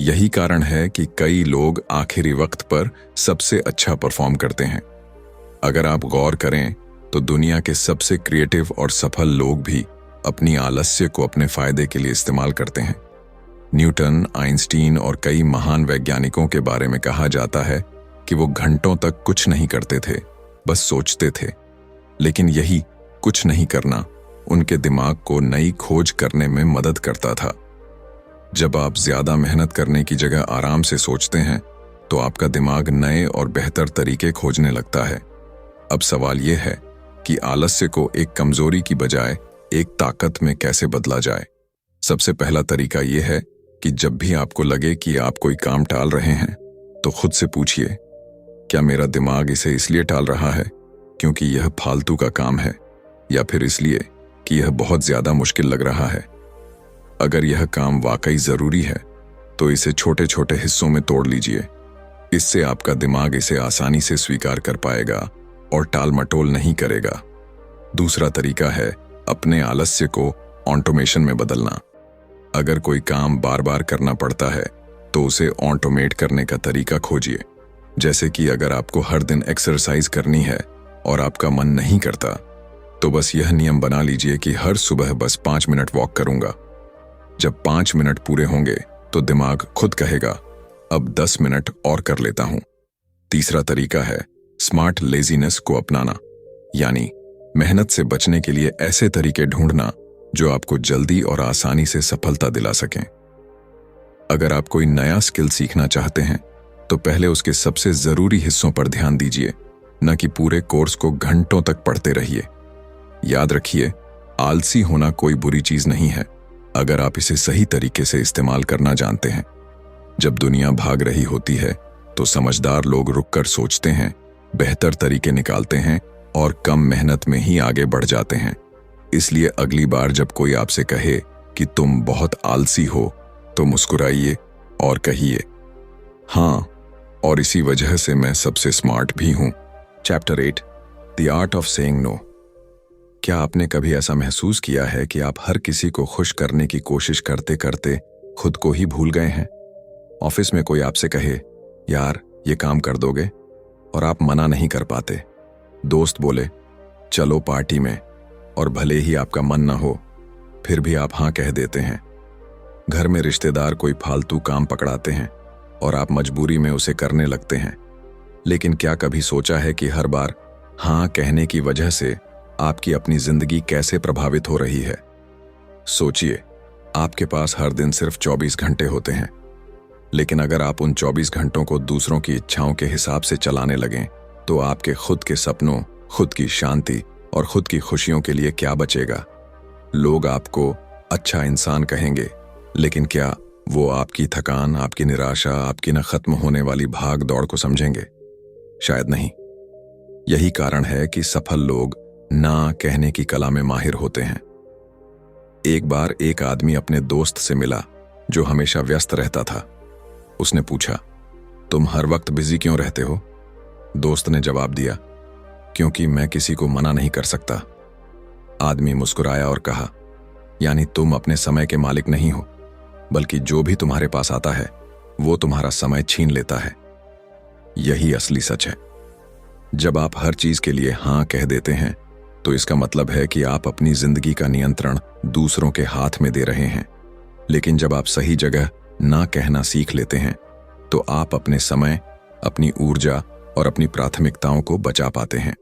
यही कारण है कि कई लोग आखिरी वक्त पर सबसे अच्छा परफॉर्म करते हैं। अगर आप गौर करें तो दुनिया के सबसे क्रिएटिव और सफल लोग भी अपनी आलस्य को अपने फायदे के लिए इस्तेमाल करते हैं। न्यूटन, आइंस्टीन और कई महान वैज्ञानिकों के बारे में कहा जाता है कि वो घंटों तक कुछ नहीं करते थे, बस सोचते थे। लेकिन यही कुछ नहीं करना उनके दिमाग को नई खोज करने में मदद करता था। जब आप ज्यादा मेहनत करने की जगह आराम से सोचते हैं तो आपका दिमाग नए और बेहतर तरीके खोजने लगता है। अब सवाल यह है कि आलस्य को एक कमजोरी की बजाय एक ताकत में कैसे बदला जाए। सबसे पहला तरीका यह है कि जब भी आपको लगे कि आप कोई काम टाल रहे हैं तो खुद से पूछिए, क्या मेरा दिमाग इसे इसलिए टाल रहा है क्योंकि यह फालतू का काम है, या फिर इसलिए कि यह बहुत ज्यादा मुश्किल लग रहा है? अगर यह काम वाकई जरूरी है तो इसे छोटे छोटे हिस्सों में तोड़ लीजिए। इससे आपका दिमाग इसे आसानी से स्वीकार कर पाएगा और टाल मटोल नहीं करेगा। दूसरा तरीका है अपने आलस्य को ऑटोमेशन में बदलना। अगर कोई काम बार बार करना पड़ता है तो उसे ऑटोमेट करने का तरीका खोजिए। जैसे कि अगर आपको हर दिन एक्सरसाइज करनी है और आपका मन नहीं करता, तो बस यह नियम बना लीजिए कि हर सुबह बस 5 मिनट वॉक करूंगा। जब 5 मिनट पूरे होंगे तो दिमाग खुद कहेगा, अब 10 मिनट और कर लेता हूं। तीसरा तरीका है स्मार्ट लेजीनेस को अपनाना, यानी मेहनत से बचने के लिए ऐसे तरीके ढूंढना जो आपको जल्दी और आसानी से सफलता दिला सकें। अगर आप कोई नया स्किल सीखना चाहते हैं तो पहले उसके सबसे जरूरी हिस्सों पर ध्यान दीजिए, न कि पूरे कोर्स को घंटों तक पढ़ते रहिए। याद रखिए, आलसी होना कोई बुरी चीज नहीं है अगर आप इसे सही तरीके से इस्तेमाल करना जानते हैं। जब दुनिया भाग रही होती है तो समझदार लोग रुककर सोचते हैं, बेहतर तरीके निकालते हैं और कम मेहनत में ही आगे बढ़ जाते हैं। इसलिए अगली बार जब कोई आपसे कहे कि तुम बहुत आलसी हो तो मुस्कुराइए और कहिए, हाँ, और इसी वजह से मैं सबसे स्मार्ट भी हूं। Chapter 8 the art of saying no. क्या आपने कभी ऐसा महसूस किया है कि आप हर किसी को खुश करने की कोशिश करते करते खुद को ही भूल गए हैं? ऑफिस में कोई आपसे कहे, यार ये काम कर दोगे, और आप मना नहीं कर पाते। दोस्त बोले, चलो पार्टी में, और भले ही आपका मन ना हो फिर भी आप हाँ कह देते हैं। घर में रिश्तेदार कोई फालतू काम पकड़ाते हैं और आप मजबूरी में उसे करने लगते हैं। लेकिन क्या कभी सोचा है कि हर बार हाँ कहने की वजह से आपकी अपनी जिंदगी कैसे प्रभावित हो रही है? सोचिए, आपके पास हर दिन सिर्फ 24 घंटे होते हैं, लेकिन अगर आप उन 24 घंटों को दूसरों की इच्छाओं के हिसाब से चलाने लगें तो आपके खुद के सपनों, खुद की शांति और खुद की खुशियों के लिए क्या बचेगा? लोग आपको अच्छा इंसान कहेंगे, लेकिन क्या वो आपकी थकान, आपकी निराशा, आपकी न खत्म होने वाली भाग दौड़ को समझेंगे? शायद नहीं। यही कारण है कि सफल लोग ना कहने की कला में माहिर होते हैं। एक बार एक आदमी अपने दोस्त से मिला जो हमेशा व्यस्त रहता था। उसने पूछा, तुम हर वक्त बिजी क्यों रहते हो? दोस्त ने जवाब दिया, क्योंकि मैं किसी को मना नहीं कर सकता। आदमी मुस्कुराया और कहा, यानी तुम अपने समय के मालिक नहीं हो, बल्कि जो भी तुम्हारे पास आता है वो तुम्हारा समय छीन लेता है। यही असली सच है। जब आप हर चीज के लिए हाँ कह देते हैं तो इसका मतलब है कि आप अपनी जिंदगी का नियंत्रण दूसरों के हाथ में दे रहे हैं। लेकिन जब आप सही जगह ना कहना सीख लेते हैं तो आप अपने समय, अपनी ऊर्जा और अपनी प्राथमिकताओं को बचा पाते हैं।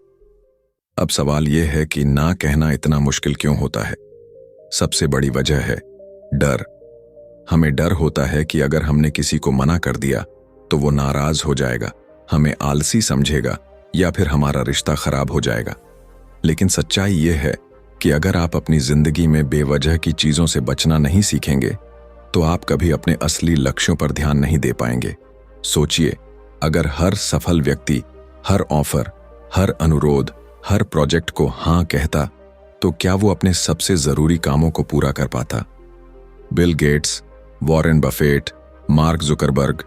अब सवाल यह है कि ना कहना इतना मुश्किल क्यों होता है? सबसे बड़ी वजह है डर। हमें डर होता है कि अगर हमने किसी को मना कर दिया तो वो नाराज हो जाएगा, हमें आलसी समझेगा या फिर हमारा रिश्ता खराब हो जाएगा। लेकिन सच्चाई यह है कि अगर आप अपनी जिंदगी में बेवजह की चीजों से बचना नहीं सीखेंगे तो आप कभी अपने असली लक्ष्यों पर ध्यान नहीं दे पाएंगे। सोचिए, अगर हर सफल व्यक्ति हर ऑफर, हर अनुरोध, हर प्रोजेक्ट को हाँ कहता तो क्या वो अपने सबसे जरूरी कामों को पूरा कर पाता? Bill Gates, Warren Buffett, mark Zuckerberg,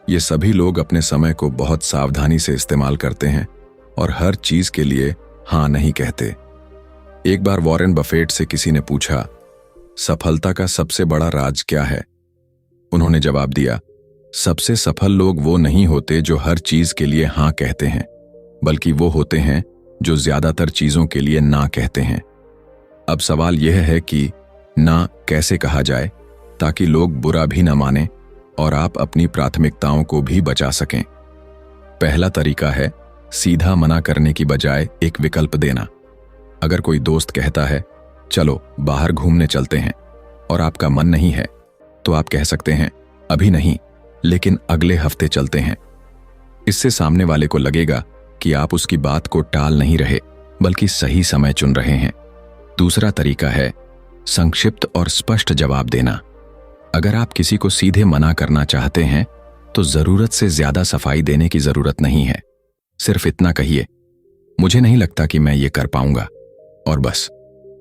ये सभी लोग अपने समय को बहुत सावधानी से इस्तेमाल करते हैं और हर चीज के लिए हाँ नहीं कहते। एक बार वॉरेन बफेट से किसी ने पूछा, सफलता का सबसे बड़ा राज क्या है? उन्होंने जवाब दिया, सबसे सफल लोग वो नहीं होते जो हर चीज के लिए हाँ कहते हैं, बल्कि वो होते हैं जो ज्यादातर चीजों के लिए ना कहते हैं। अब सवाल यह है कि ना कैसे कहा जाए ताकि लोग बुरा भी ना माने और आप अपनी प्राथमिकताओं को भी बचा सकें। पहला तरीका है सीधा मना करने की बजाय एक विकल्प देना। अगर कोई दोस्त कहता है, चलो बाहर घूमने चलते हैं, और आपका मन नहीं है, तो आप कह सकते हैं, अभी नहीं, लेकिन अगले हफ्ते चलते हैं। इससे सामने वाले को लगेगा कि आप उसकी बात को टाल नहीं रहे, बल्कि सही समय चुन रहे हैं। दूसरा तरीका है संक्षिप्त और स्पष्ट जवाब देना। अगर आप किसी को सीधे मना करना चाहते हैं तो जरूरत से ज्यादा सफाई देने की जरूरत नहीं है। सिर्फ इतना कहिए, मुझे नहीं लगता कि मैं ये कर पाऊंगा, और बस।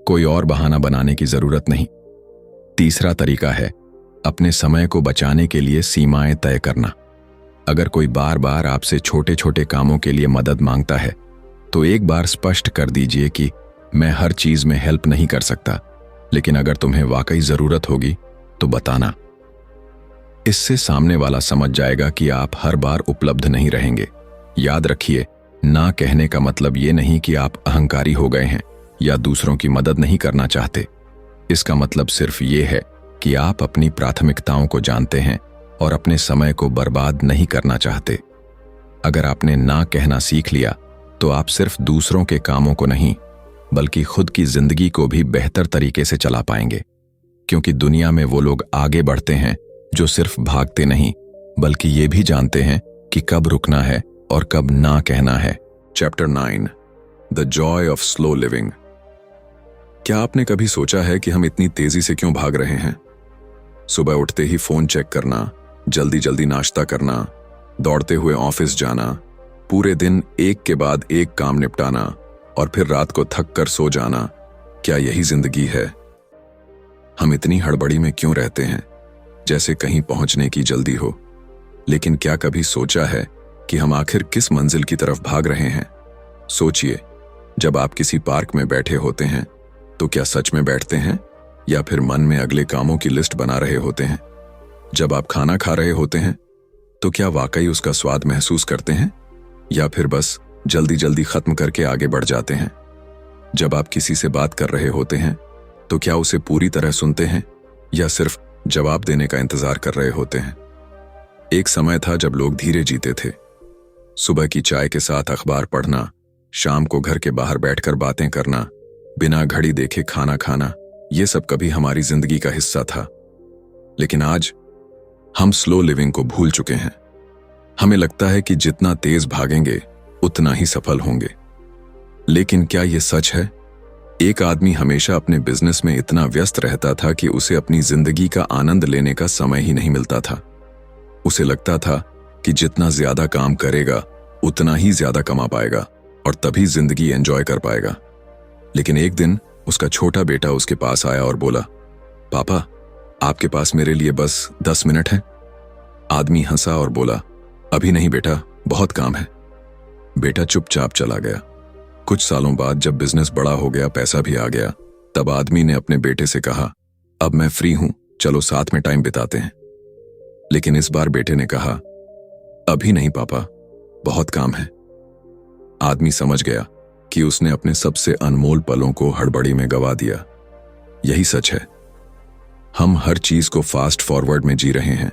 कोई और बहाना बनाने की जरूरत नहीं। तीसरा तरीका है अपने समय को बचाने के लिए सीमाएं तय करना। अगर कोई बार बार आपसे छोटे छोटे कामों के लिए मदद मांगता है तो एक बार स्पष्ट कर दीजिए कि मैं हर चीज में हेल्प नहीं कर सकता, लेकिन अगर तुम्हें वाकई जरूरत होगी तो बताना। इससे सामने वाला समझ जाएगा कि आप हर बार उपलब्ध नहीं रहेंगे। याद रखिए, ना कहने का मतलब ये नहीं कि आप अहंकारी हो गए हैं या दूसरों की मदद नहीं करना चाहते। इसका मतलब सिर्फ ये है कि आप अपनी प्राथमिकताओं को जानते हैं और अपने समय को बर्बाद नहीं करना चाहते। अगर आपने ना कहना सीख लिया तो आप सिर्फ दूसरों के कामों को नहीं बल्कि खुद की जिंदगी को भी बेहतर तरीके से चला पाएंगे, क्योंकि दुनिया में वो लोग आगे बढ़ते हैं जो सिर्फ भागते नहीं बल्कि ये भी जानते हैं कि कब रुकना है और कब ना कहना है। Chapter 9, the Joy of slow living. क्या आपने कभी सोचा है कि हम इतनी तेजी से क्यों भाग रहे हैं? सुबह उठते ही फोन चेक करना, जल्दी जल्दी नाश्ता करना, दौड़ते हुए ऑफिस जाना, पूरे दिन एक के बाद एक काम निपटाना और फिर रात को थक कर सो जाना। क्या यही जिंदगी है? हम इतनी हड़बड़ी में क्यों रहते हैं, जैसे कहीं पहुंचने की जल्दी हो? लेकिन क्या कभी सोचा है कि हम आखिर किस मंजिल की तरफ भाग रहे हैं? सोचिए, जब आप किसी पार्क में बैठे होते हैं तो क्या सच में बैठते हैं या फिर मन में अगले कामों की लिस्ट बना रहे होते हैं? जब आप खाना खा रहे होते हैं तो क्या वाकई उसका स्वाद महसूस करते हैं या फिर बस जल्दी जल्दी खत्म करके आगे बढ़ जाते हैं? जब आप किसी से बात कर रहे होते हैं तो क्या उसे पूरी तरह सुनते हैं या सिर्फ जवाब देने का इंतजार कर रहे होते हैं? एक समय था जब लोग धीरे जीते थे। सुबह की चाय के साथ अखबार पढ़ना, शाम को घर के बाहर बैठकर बातें करना, बिना घड़ी देखे खाना खाना, ये सब कभी हमारी जिंदगी का हिस्सा था। लेकिन आज हम स्लो लिविंग को भूल चुके हैं। हमें लगता है कि जितना तेज भागेंगे उतना ही सफल होंगे। लेकिन क्या यह सच है? एक आदमी हमेशा अपने बिजनेस में इतना व्यस्त रहता था कि उसे अपनी जिंदगी का आनंद लेने का समय ही नहीं मिलता था। उसे लगता था कि जितना ज्यादा काम करेगा उतना ही ज्यादा कमा पाएगा और तभी जिंदगी एंजॉय कर पाएगा। लेकिन एक दिन उसका छोटा बेटा उसके पास आया और बोला, पापा, आपके पास मेरे लिए बस 10 मिनट है? आदमी हंसा और बोला, अभी नहीं बेटा, बहुत काम है। बेटा चुपचाप चला गया। कुछ सालों बाद जब बिजनेस बड़ा हो गया, पैसा भी आ गया, तब आदमी ने अपने बेटे से कहा, अब मैं फ्री हूं, चलो साथ में टाइम बिताते हैं। लेकिन इस बार बेटे ने कहा, अभी नहीं पापा, बहुत काम है। आदमी समझ गया कि उसने अपने सबसे अनमोल पलों को हड़बड़ी में गवा दिया। यही सच है, हम हर चीज को फास्ट फॉरवर्ड में जी रहे हैं,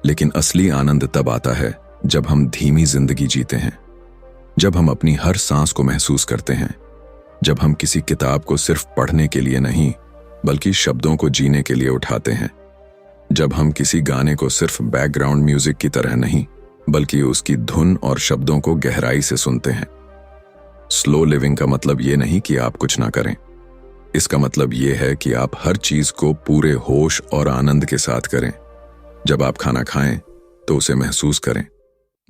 लेकिन असली आनंद तब आता है जब हम धीमी जिंदगी जीते हैं, जब हम अपनी हर सांस को महसूस करते हैं, जब हम किसी किताब को सिर्फ पढ़ने के लिए नहीं बल्कि शब्दों को जीने के लिए उठाते हैं, जब हम किसी गाने को सिर्फ बैकग्राउंड म्यूजिक की तरह नहीं बल्कि उसकी धुन और शब्दों को गहराई से सुनते हैं। स्लो लिविंग का मतलब ये नहीं कि आप कुछ ना करें। इसका मतलब ये है कि आप हर चीज को पूरे होश और आनंद के साथ करें। जब आप खाना खाएं तो उसे महसूस करें,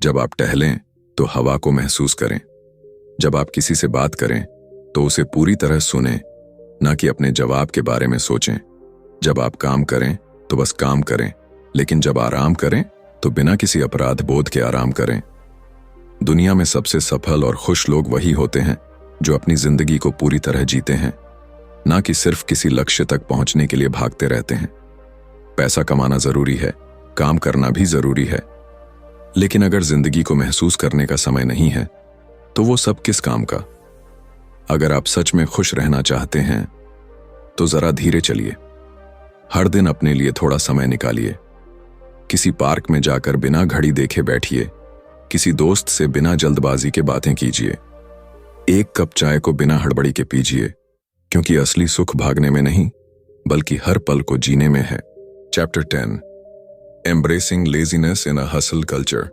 जब आप टहलें तो हवा को महसूस करें, जब आप किसी से बात करें तो उसे पूरी तरह सुनें, ना कि अपने जवाब के बारे में सोचें। जब आप काम करें तो बस काम करें, लेकिन जब आराम करें तो बिना किसी अपराध बोध के आराम करें। दुनिया में सबसे सफल और खुश लोग वही होते हैं जो अपनी जिंदगी को पूरी तरह जीते हैं, ना कि सिर्फ किसी लक्ष्य तक पहुंचने के लिए भागते रहते हैं। पैसा कमाना जरूरी है, काम करना भी जरूरी है, लेकिन अगर जिंदगी को महसूस करने का समय नहीं है तो वो सब किस काम का? अगर आप सच में खुश रहना चाहते हैं तो जरा धीरे चलिए। हर दिन अपने लिए थोड़ा समय निकालिए। किसी पार्क में जाकर बिना घड़ी देखे बैठिए, किसी दोस्त से बिना जल्दबाजी के बातें कीजिए, एक कप चाय को बिना हड़बड़ी के पीजिए, क्योंकि असली सुख भागने में नहीं बल्कि हर पल को जीने में है। Chapter 10, embracing laziness in a hustle culture.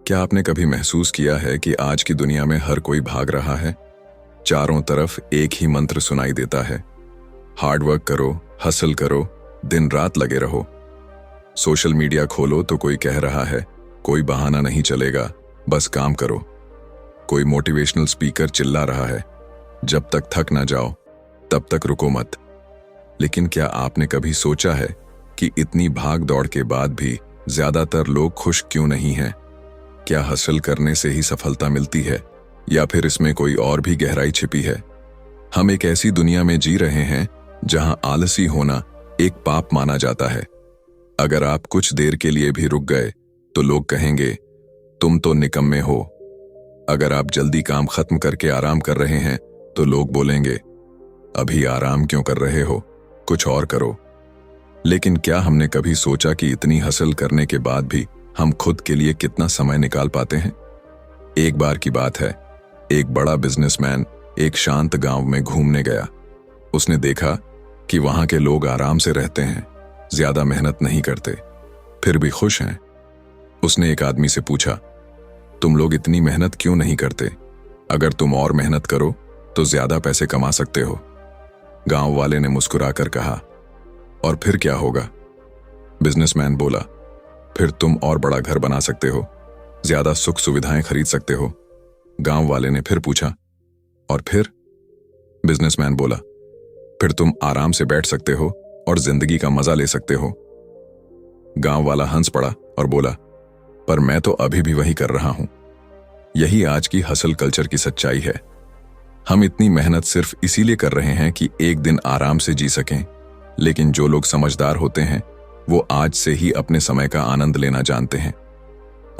क्या आपने कभी महसूस किया है कि आज की दुनिया में हर कोई भाग रहा है? चारों तरफ एक ही मंत्र सुनाई देता है, हार्डवर्क करो, हसल करो, दिन रात लगे रहो। सोशल मीडिया खोलो तो कोई कह रहा है, कोई बहाना नहीं चलेगा, बस काम करो। कोई मोटिवेशनल स्पीकर चिल्ला रहा है, जब तक थक ना जाओ तब तक रुको मत। लेकिन क्या आपने कभी सोचा है कि इतनी भाग दौड़ के बाद भी ज्यादातर लोग खुश क्यों नहीं हैं? क्या हासिल करने से ही सफलता मिलती है या फिर इसमें कोई और भी गहराई छिपी है? हम एक ऐसी दुनिया में जी रहे हैं जहां आलसी होना एक पाप माना जाता है। अगर आप कुछ देर के लिए भी रुक गए तो लोग कहेंगे, तुम तो निकम्मे हो। अगर आप जल्दी काम खत्म करके आराम कर रहे हैं तो लोग बोलेंगे, अभी आराम क्यों कर रहे हो, कुछ और करो। लेकिन क्या हमने कभी सोचा कि इतनी हासिल करने के बाद भी हम खुद के लिए कितना समय निकाल पाते हैं? एक बार की बात है, एक बड़ा बिजनेसमैन एक शांत गांव में घूमने गया। उसने देखा कि वहां के लोग आराम से रहते हैं, ज्यादा मेहनत नहीं करते, फिर भी खुश हैं। उसने एक आदमी से पूछा, तुम लोग इतनी मेहनत क्यों नहीं करते? अगर तुम और मेहनत करो तो ज्यादा पैसे कमा सकते हो। गांव वाले ने मुस्कुराकर कहा, और फिर क्या होगा? बिजनेसमैन बोला, फिर तुम और बड़ा घर बना सकते हो, ज्यादा सुख सुविधाएं खरीद सकते हो। गांव वाले ने फिर पूछा, और फिर? बिजनेसमैन बोला, फिर तुम आराम से बैठ सकते हो और जिंदगी का मजा ले सकते हो। गांव वाला हंस पड़ा और बोला, पर मैं तो अभी भी वही कर रहा हूं। यही आज की हसल कल्चर की सच्चाई है। हम इतनी मेहनत सिर्फ इसीलिए कर रहे हैं कि एक दिन आराम से जी सकें, लेकिन जो लोग समझदार होते हैं वो आज से ही अपने समय का आनंद लेना जानते हैं।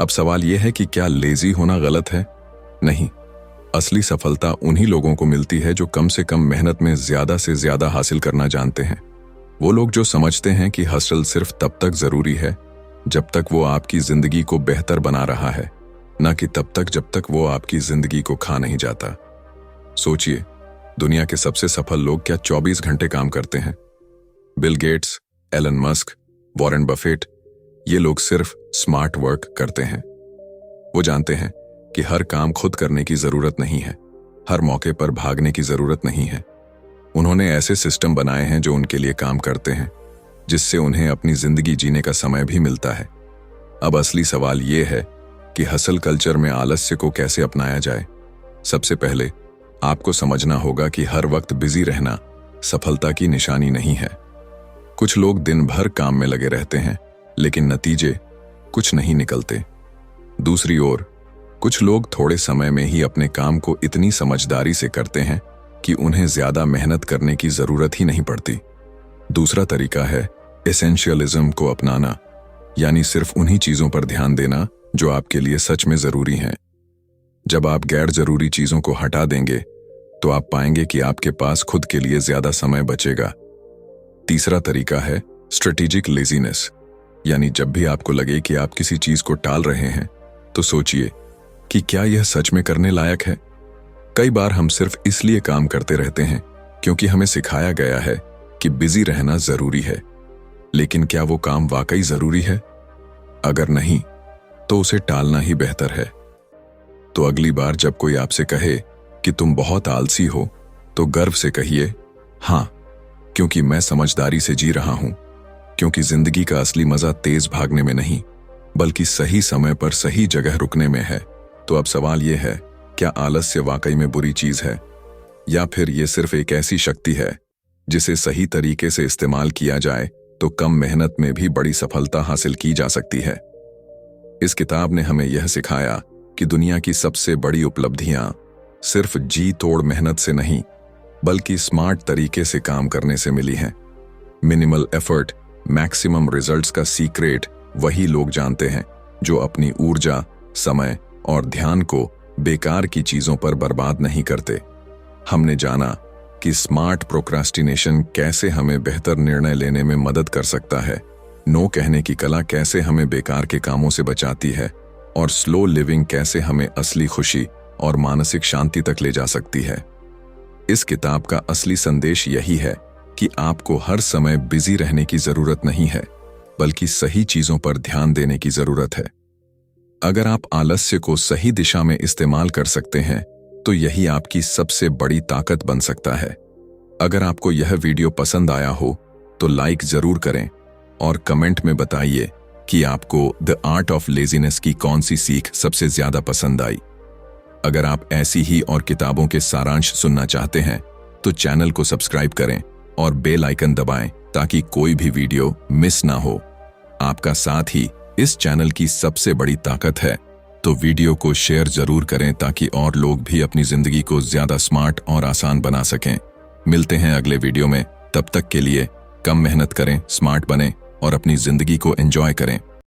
अब सवाल यह है कि क्या लेजी होना गलत है? नहीं, असली सफलता उन्हीं लोगों को मिलती है जो कम से कम मेहनत में ज्यादा से ज्यादा हासिल करना जानते हैं। वो लोग जो समझते हैं कि हसल सिर्फ तब तक जरूरी है जब तक वो आपकी जिंदगी को बेहतर बना रहा है, न कि तब तक जब तक वो आपकी जिंदगी को खा नहीं जाता। सोचिए, दुनिया के सबसे सफल लोग क्या 24 घंटे काम करते हैं? Bill Gates, Elon Musk, Warren Buffett, ये लोग सिर्फ स्मार्ट वर्क करते हैं। वो जानते हैं कि हर काम खुद करने की जरूरत नहीं है, हर मौके पर भागने की जरूरत नहीं है। उन्होंने ऐसे सिस्टम बनाए हैं जो उनके लिए काम करते हैं, जिससे उन्हें अपनी जिंदगी जीने का समय भी मिलता है। अब असली सवाल ये है कि हसल कल्चर में आलस्य को कैसे अपनाया जाए। सबसे पहले आपको समझना होगा कि हर वक्त बिजी रहना सफलता की निशानी नहीं है। कुछ लोग दिन भर काम में लगे रहते हैं, लेकिन नतीजे कुछ नहीं निकलते। दूसरी ओर कुछ लोग थोड़े समय में ही अपने काम को इतनी समझदारी से करते हैं कि उन्हें ज्यादा मेहनत करने की जरूरत ही नहीं पड़ती। दूसरा तरीका है एसेंशियलिज्म को अपनाना, यानी सिर्फ उन्हीं चीजों पर ध्यान देना जो आपके लिए सच में जरूरी हैं। जब आप गैर जरूरी चीजों को हटा देंगे तो आप पाएंगे कि आपके पास खुद के लिए ज्यादा समय बचेगा। तीसरा तरीका है स्ट्रेटेजिक लेजीनेस, यानी जब भी आपको लगे कि आप किसी चीज को टाल रहे हैं तो सोचिए कि क्या यह सच में करने लायक है। कई बार हम सिर्फ इसलिए काम करते रहते हैं क्योंकि हमें सिखाया गया है कि बिजी रहना जरूरी है, लेकिन क्या वो काम वाकई जरूरी है? अगर नहीं तो उसे टालना ही बेहतर है। तो अगली बार जब कोई आपसे कहे कि तुम बहुत आलसी हो, तो गर्व से कहिए, हाँ, क्योंकि मैं समझदारी से जी रहा हूं, क्योंकि जिंदगी का असली मजा तेज भागने में नहीं, बल्कि सही समय पर सही जगह रुकने में है। तो अब सवाल यह है, क्या आलस्य वाकई में बुरी चीज है, या फिर यह सिर्फ एक ऐसी शक्ति है जिसे सही तरीके से इस्तेमाल किया जाए तो कम मेहनत में भी बड़ी सफलता हासिल की जा सकती है। इस किताब ने हमें यह सिखाया कि दुनिया की सबसे बड़ी उपलब्धियां सिर्फ जी तोड़ मेहनत से नहीं, बल्कि स्मार्ट तरीके से काम करने से मिली हैं। मिनिमल एफर्ट, मैक्सिमम रिजल्ट्स का सीक्रेट वही लोग जानते हैं जो अपनी ऊर्जा, समय और ध्यान को बेकार की चीजों पर बर्बाद नहीं करते। हमने जाना कि स्मार्ट प्रोक्रास्टिनेशन कैसे हमें बेहतर निर्णय लेने में मदद कर सकता है, नो कहने की कला कैसे हमें बेकार के कामों से बचाती है, और स्लो लिविंग कैसे हमें असली खुशी और मानसिक शांति तक ले जा सकती है। इस किताब का असली संदेश यही है कि आपको हर समय बिजी रहने की जरूरत नहीं है, बल्कि सही चीजों पर ध्यान देने की जरूरत है। अगर आप आलस्य को सही दिशा में इस्तेमाल कर सकते हैं तो यही आपकी सबसे बड़ी ताकत बन सकता है। अगर आपको यह वीडियो पसंद आया हो तो लाइक जरूर करें और कमेंट में बताइए कि आपको द आर्ट ऑफ लेजीनेस की कौन सी सीख सबसे ज्यादा पसंद आई। अगर आप ऐसी ही और किताबों के सारांश सुनना चाहते हैं तो चैनल को सब्सक्राइब करें और बेल आइकन दबाएं ताकि कोई भी वीडियो मिस ना हो। आपका साथ ही इस चैनल की सबसे बड़ी ताकत है, तो वीडियो को शेयर जरूर करें ताकि और लोग भी अपनी जिंदगी को ज्यादा स्मार्ट और आसान बना सकें। मिलते हैं अगले वीडियो में, तब तक के लिए कम मेहनत करें, स्मार्ट बनें और अपनी जिंदगी को एंजॉय करें।